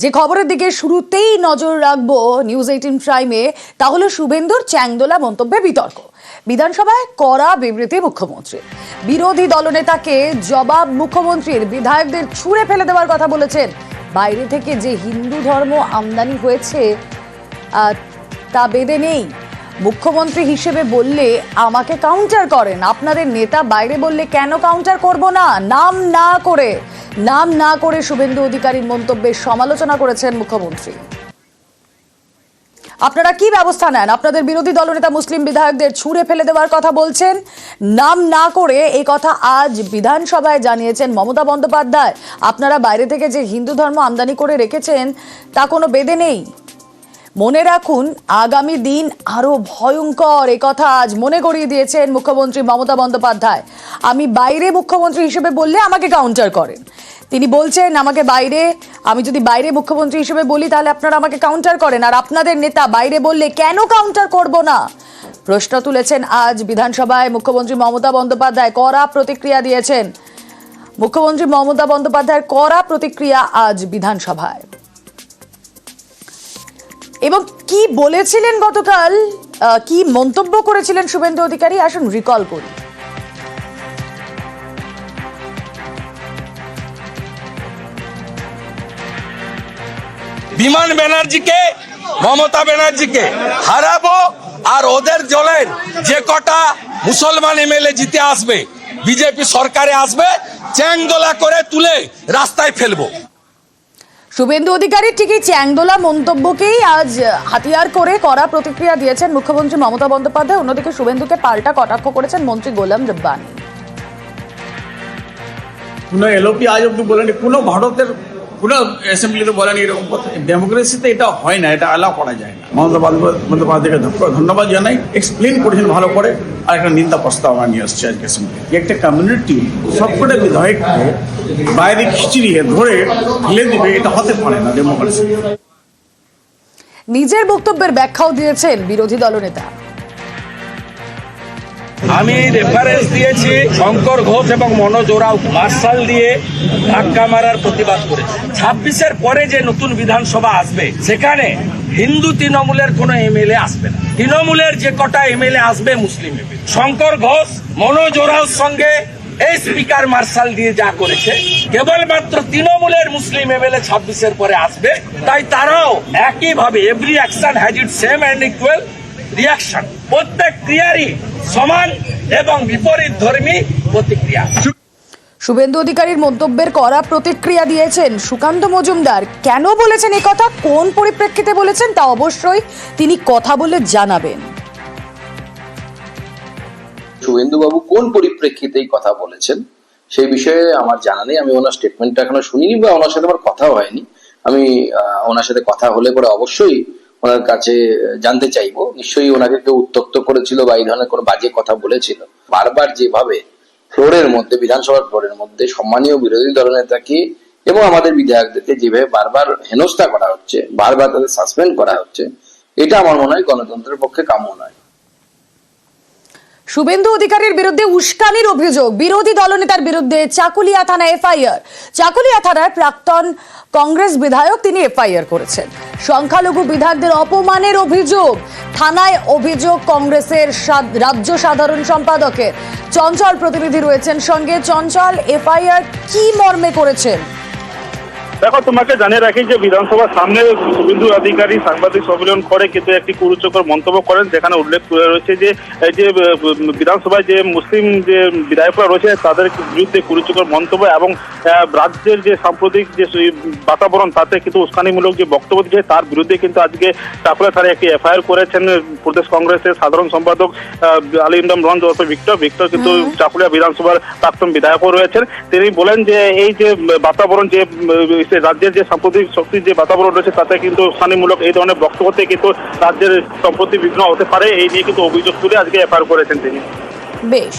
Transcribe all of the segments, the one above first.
যে খবরের দিকে শুরুতেই নজর রাখবো নিউজ 18 প্রাইমে, তা হলো শুভেন্দুর চ্যাংদোলা মন্তব্যে বিতর্ক। বিধানসভায় কড়া বিবৃতি মুখ্যমন্ত্রী। বিরোধী দলনেতাকে জবাব মুখ্যমন্ত্রীর। বিধায়কদের ছুঁড়ে ফেলে দেওয়ার কথা বলেছেন। বাইরে থেকে যে হিন্দু ধর্ম আমদানি হয়েছে তা বেদে নেই। মুখ্যমন্ত্রী হিসেবে বললে আমাকে কাউন্টার করেন, আপনাদের নেতা বাইরে বললে কেন কাউন্টার করব না? নাম না করে শুভেন্দু অধিকারীর মন্তব্যের সমালোচনা করেছেন মুখ্যমন্ত্রী। আপনারা কি ব্যবস্থা নেন? আপনাদের বিরোধী দলনেতা মুসলিম বিধায়কদের ছুঁড়ে ফেলে দেওয়ার কথা বলছেন, নাম না করে। এই কথা আজ বিধানসভায় জানিয়েছেন মমতা বন্দ্যোপাধ্যায়। আপনারা বাইরে থেকে যে হিন্দু ধর্ম আমদানি করে রেখেছেন তা কোনো বেদে নেই। মনে রাখুন, আগামী দিন আরো ভয়ঙ্কর। এই কথা আজ মনে করিয়ে দিয়েছেন মুখ্যমন্ত্রী মমতা বন্দ্যোপাধ্যায়। আমি বাইরে মুখ্যমন্ত্রী হিসেবে বললে আমাকে কাউন্টার করেন। তিনি বলছেন আমি যদি বাইরে মুখ্যমন্ত্রী হিসেবে বলি তাহলে আপনারা আমাকে কাউন্টার করেন, আর আপনাদের নেতা বাইরে বললে কেন কাউন্টার করব না? প্রশ্ন তুলেছেন আজ বিধানসভায় মুখ্যমন্ত্রী মমতা বন্দ্যোপাধ্যায়। কড়া প্রতিক্রিয়া দিয়েছেন মুখ্যমন্ত্রী মমতা বন্দ্যোপাধ্যায়ের। কড়া প্রতিক্রিয়া আজ বিধানসভায়। এবং কি বলেছিলেন গতকাল, কি মন্তব্য করেছিলেন শুভেন্দু অধিকারী, আসুন রিকল করি। বিমান ব্যানার্জিকে, মমতা ব্যানার্জিকে হারাবো, আর ওদের দলের যে কটা মুসলমান এমএলএ জিতে আসবে, বিজেপি সরকারে আসবে, চ্যাংদোলা করে তুলে রাস্তায় ফেলবো। শুভেন্দু অধিকারী ঠিকই চ্যাংদোলা মন্তব্যকেই আজ হাতিয়ার করে কড়া প্রতিক্রিয়া দিয়েছেন মুখ্যমন্ত্রী মমতা বন্দ্যোপাধ্যায়। অন্যদিকে শুভেন্দুকে পাল্টা কটাক্ষ করেছেন মন্ত্রী গোলাম রব্বানী। কোনো এলওপি আজ অব্দি বলেনি, কোনো ভারতের কোনো অ্যাসেম্বলিতে বলেনি এরকম কথা। ডেমোক্রেসিতে এটা হয় না, এটা অ্যালাউ করা যায় না। মমতা বন্দ্যোপাধ্যায়কে ধন্যবাদ জানাই, এক্সপ্লেন করেছেন ভালো করে। আর একটা নিন্দা প্রস্তাব আমরা নিয়ে আসছি আজকে অ্যাসেম্বলি। একটা কমিউনিটি সবকটা বিধায়ককে বাইরে খিচিয়ে ধরে ফেলে দিবে, এটা হতে পারে না ডেমোক্রেসি। নিজের বক্তব্যের ব্যাখ্যাও দিয়েছেন বিরোধী দলনেতা। আমি রেফারেন্স দিয়েছি শঙ্কর ঘোষ এবং মনোজ ওরাও মার্শাল দিয়ে ধাক্কা মারার প্রতিবাদ করেছে। 26-এর পরে যে নতুন বিধানসভা আসবে সেখানে হিন্দু তৃণমূলের কোনো এমএলএ আসবে না। তৃণমূলের যে কটা এমএলএ আসবে মুসলিম এমএলএ। শঙ্কর ঘোষ মনোজ ওরাওর সঙ্গে এই স্পিকার মার্শাল দিয়ে যা করেছে, কেবলমাত্র তৃণমূলের মুসলিম এমএলএ 26-এর পরে আসবে। তাই তারাও একইভাবে every action has it same and equal reaction. প্রত্যেক ক্রিয়ারই সমান এবং বিপরীত ধর্মী প্রতিক্রিয়া। শুভেন্দু অধিকারীর মন্তব্যের কড়া প্রতিক্রিয়া দিয়েছেন সুকান্ত মজুমদার। কেন বলেছেন এই কথা, কোন পরিপ্রেক্ষিতে বলেছেন তা অবশ্যই তিনি কথা বলে জানাবেন। শুভেন্দু বাবু কোন পরিপ্রেক্ষিতে এই কথা বলেছেন সেই বিষয়ে আমার জানা নেই। আমি ওনার স্টেটমেন্টটা এখনো শুনিনি বা ওনার সাথে আমার কথাও হয়নি। আমি ওনার সাথে কথা হলে পরে অবশ্যই ওনার কাছে জানতে চাইবো। নিশ্চয়ই ওনাকে কেউ উত্তক্ত করেছিল বা এই ধরনের কোনো বাজে কথা বলেছিল। বারবার যেভাবে ফ্লোরের মধ্যে, বিধানসভার ফ্লোরের মধ্যে সম্মানীয় বিরোধী দলনেতাকে এবং আমাদের বিধায়কদেরকে যেভাবে বারবার হেনস্থা করা হচ্ছে, বারবার তাদের সাসপেন্ড করা হচ্ছে, এটা আমার মনে হয় গণতন্ত্রের পক্ষে কাম্য নয়। শুভেন্দু অধিকারীর বিরুদ্ধে উস্কানির অভিযোগ। বিরোধী দলনেতার বিরুদ্ধে চাকুলিয়া থানায় এফআইআর। চাকুলিয়া থানার প্রাক্তন কংগ্রেস বিধায়ক তিনি এফআইআর করেছেন। সংখ্যালঘু বিধায়কদের অপমানের অভিযোগ। থানায় অভিযোগ কংগ্রেসের রাজ্য সাধারণ সম্পাদকের। চঞ্চল প্রতিনিধি রয়েছেন সঙ্গে। চঞ্চল, এফআইআর কি মর্মে করেছেন? দেখো, তোমাকে জানিয়ে রাখি যে বিধানসভার সামনে শুভেন্দু অধিকারী সাংবাদিক সম্মেলন করে কিন্তু একটি কুরুচিকর মন্তব্য করেন, যেখানে উল্লেখ করে রয়েছে যে বিধানসভায় যে মুসলিম যে বিধায়করা রয়েছে তাদের বিরুদ্ধে কুরুচিকর মন্তব্য এবং রাজ্যের যে সাম্প্রতিক যে বাতাবরণ তাতে কিন্তু উস্কানিমূলক যে বক্তব্য দিয়েছে তার বিরুদ্ধে কিন্তু আজকে চাকুলিয়া থানায় একটি এফআইআর করেছেন প্রদেশ কংগ্রেসের সাধারণ সম্পাদক আলী ইমরান রঞ্জ ওরফে ভিক্টর কিন্তু চাকুলিয়া বিধানসভার প্রাক্তন বিধায়কও রয়েছেন। তিনি বলেন যে এই যে বাতাবরণ, যে রাজ্যের যে সাম্প্রতিক শক্তির যে বাতাবরণ রয়েছে তাতে কিন্তু উস্কানিমূলক এই ধরনের বক্তব্যতে কিন্তু রাজ্যের সম্প্রতি বিঘ্ন হতে পারে, এই নিয়ে কিন্তু অভিযোগ তুলে আজকে এফআইআর করেছেন তিনি। বেশ,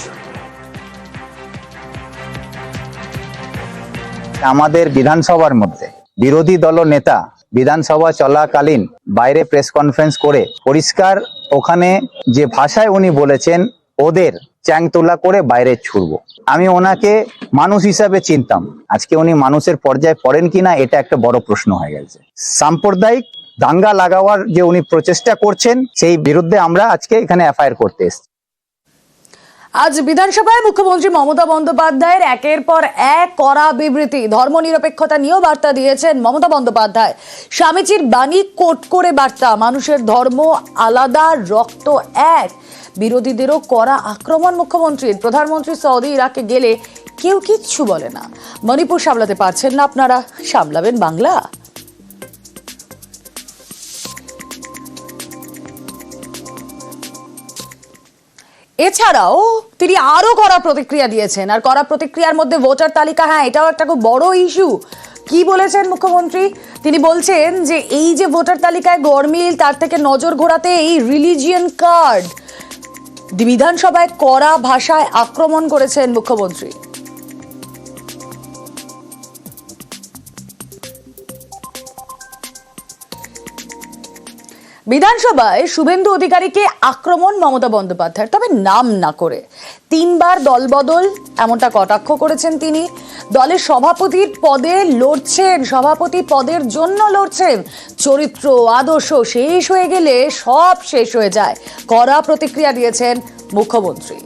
আমাদের বিধানসভার মধ্যে বিরোধী দল নেতা বিধানসভা চলাকালীন বাইরে প্রেস কনফারেন্স করে পরিষ্কার ওখানে যে ভাষায় উনি বলেছেন ওদের চ্যাংতোলা করে বাইরে ছুড়বো। আমি ওনাকে মানুষ হিসাবে চিনতাম, আজকে উনি মানুষের পর্যায়ে পড়েন কিনা এটা একটা বড় প্রশ্ন হয়ে গেছে। সাম্প্রদায়িক দাঙ্গা লাগাবার যে উনি প্রচেষ্টা করছেন সেই বিরুদ্ধে আমরা আজকে এখানে এফআইআর করতে এসেছি। আজ বিধানসভায় মুখ্যমন্ত্রী মমতা বন্দ্যোপাধ্যায়ের একের পর এক কড়া বিবৃতি। ধর্মনিরপেক্ষতা নিয়েও বার্তা দিয়েছেন মমতা বন্দ্যোপাধ্যায়। স্বামীজির বাণী কোট করে বার্তা, মানুষের ধর্ম আলাদা, রক্ত এক। বিরোধীদেরও কড়া আক্রমণ মুখ্যমন্ত্রীর। প্রধানমন্ত্রী সৌদি ইরাকে গেলে কেউ কিচ্ছু বলে না। মণিপুর সামলাতে পারছেন না আপনারা, সামলাবেন বাংলা? এছাড়াও তিনি আরো কড়া প্রতিক্রিয়া দিয়েছেন, আর কড়া প্রতিক্রিয়ার মধ্যে ভোটার তালিকা, হ্যাঁ এটাও একটা খুব বড় ইস্যু। কি বলেছেন মুখ্যমন্ত্রী? তিনি বলছেন যে এই যে ভোটার তালিকায় গরমিল, তার থেকে নজর ঘোরাতে এই রিলিজিয়ন কার্ড। বিধানসভায় কড়া ভাষায় আক্রমণ করেছেন মুখ্যমন্ত্রী। বিধানসভায় শুভেন্দু অধিকারীকে আক্রমণ মমতা বন্দ্যোপাধ্যায়ের, তবে নাম না করে। 3 বার দলবদল এমনটা কটাক্ষ করেছেন তিনি। দলের সভাপতির পদে লড়ছেন, সভাপতি পদের জন্য লড়ছেন। চরিত্র আদর্শ শেষ হয়ে গেলে সব শেষ হয়ে যায়, কড়া প্রতিক্রিয়া দিয়েছেন মুখ্যমন্ত্রী।